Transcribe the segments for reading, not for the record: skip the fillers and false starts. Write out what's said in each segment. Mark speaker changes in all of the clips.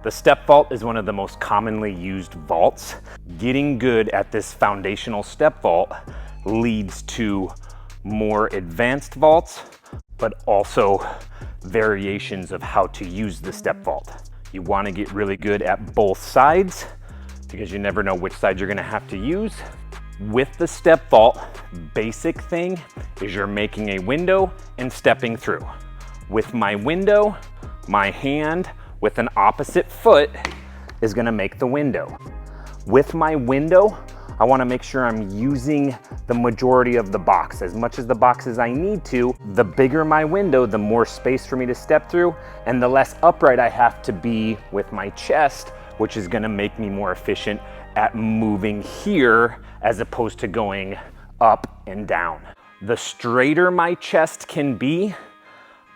Speaker 1: The step vault is one of the most commonly used vaults. Getting good at this foundational step vault leads to more advanced vaults, but also variations of how to use the step vault. You want to get really good at both sides because you never know which side you're going to have to use. With the step vault, basic thing is you're making a window and stepping through. With my window, my hand with an opposite foot is going to make the window. With my window, I want to make sure I'm using the majority of the box, as much as the box as I need to. The bigger my window, the more space for me to step through, and the less upright I have to be with my chest, which is going to make me more efficient at moving here as opposed to going up and down. The straighter my chest can be,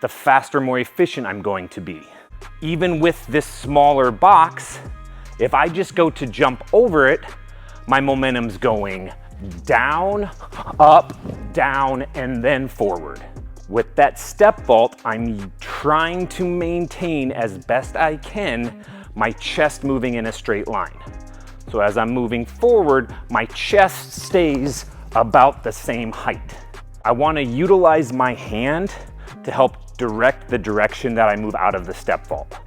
Speaker 1: the faster, more efficient I'm going to be. Even with this smaller box, if I just go to jump over it, my momentum's going down, up, down, and then forward. With that step vault, I'm trying to maintain as best I can my chest moving in a straight line. So as I'm moving forward, my chest stays about the same height. I want to utilize my hand to help direct the direction that I move out of the step vault.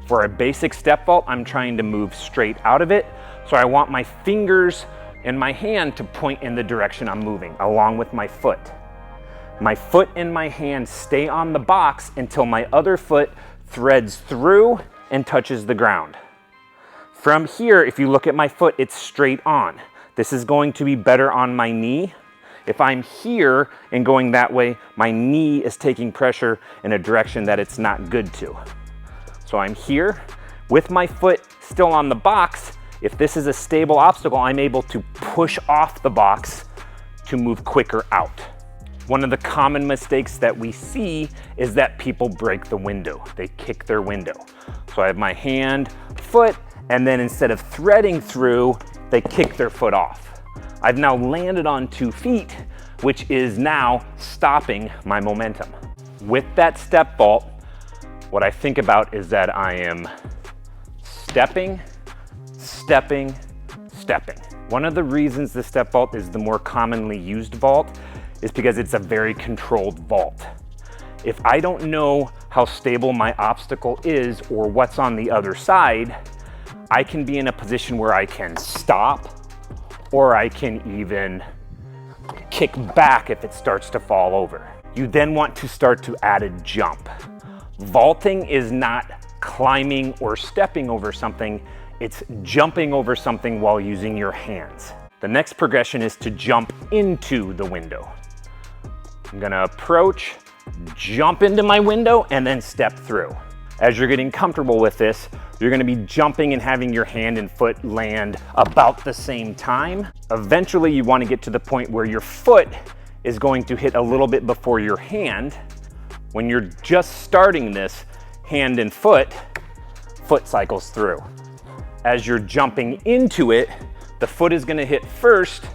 Speaker 1: For a basic step vault, I'm trying to move straight out of it, so I want my fingers and my hand to point in the direction I'm moving, along with my foot. My foot and my hand stay on the box until my other foot threads through and touches the ground. From here, if you look at my foot, it's straight on. This is going to be better on my knee. If I'm here and going that way, my knee is taking pressure in a direction that it's not good to. So I'm here with my foot still on the box. If this is a stable obstacle, I'm able to push off the box to move quicker out. One of the common mistakes that we see is that people break the window. They kick their window. So I have my hand, foot, and then instead of threading through, they kick their foot off. I've now landed on 2 feet, which is now stopping my momentum. With that step vault, what I think about is that I am stepping, stepping, stepping. One of the reasons the step vault is the more commonly used vault is because it's a very controlled vault. If I don't know how stable my obstacle is or what's on the other side, I can be in a position where I can stop, or I can even kick back if it starts to fall over. You then want to start to add a jump. Vaulting is not climbing or stepping over something, it's jumping over something while using your hands. The next progression is to jump into the window. I'm gonna approach, jump into my window, and then step through. As you're getting comfortable with this, you're gonna be jumping and having your hand and foot land about the same time. Eventually, you wanna get to the point where your foot is going to hit a little bit before your hand. When you're just starting this, hand and foot cycles through. As you're jumping into it, the foot is gonna hit first,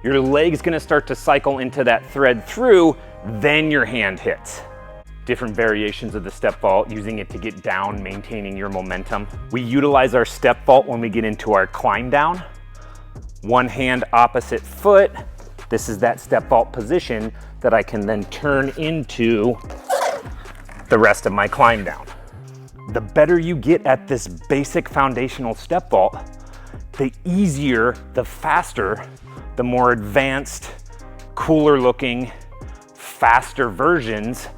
Speaker 1: your leg's gonna start to cycle into that thread through, then your hand hits. Different variations of the step vault, using it to get down, maintaining your momentum. We utilize our step vault when we get into our climb down. One hand, opposite foot. This is that step vault position that I can then turn into the rest of my climb down. The better you get at this basic foundational step vault, the easier, the faster, the more advanced, cooler looking, faster versions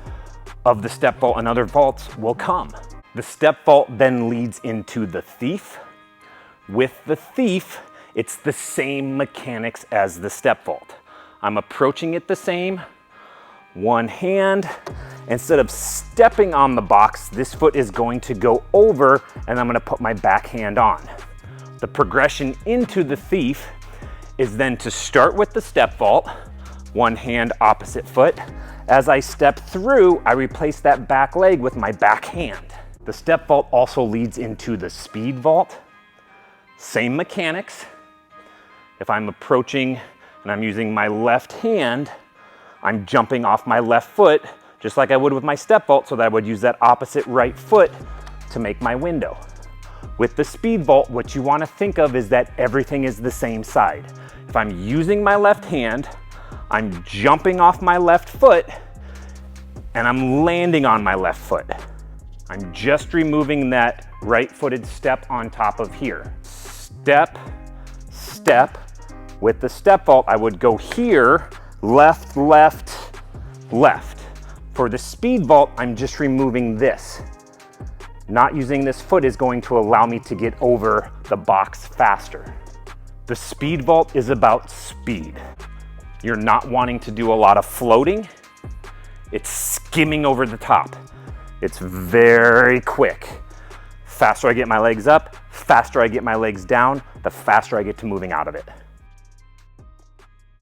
Speaker 1: of the step vault and other vaults will come. The step vault then leads into the thief. With the thief, it's the same mechanics as the step vault. I'm approaching it the same. One hand, instead of stepping on the box, this foot is going to go over and I'm gonna put my back hand on. The progression into the thief is then to start with the step vault, one hand, opposite foot. As I step through, I replace that back leg with my back hand. The step vault also leads into the speed vault. Same mechanics. If I'm approaching and I'm using my left hand, I'm jumping off my left foot, just like I would with my step vault, so that I would use that opposite right foot to make my window. With the speed vault, what you want to think of is that everything is the same side. If I'm using my left hand, I'm jumping off my left foot, and I'm landing on my left foot. I'm just removing that right-footed step on top of here. Step, step. With the step vault, I would go here, left, left, left. For the speed vault, I'm just removing this. Not using this foot is going to allow me to get over the box faster. The speed vault is about speed. You're not wanting to do a lot of floating. It's skimming over the top. It's very quick. Faster I get my legs up, faster I get my legs down, the faster I get to moving out of it.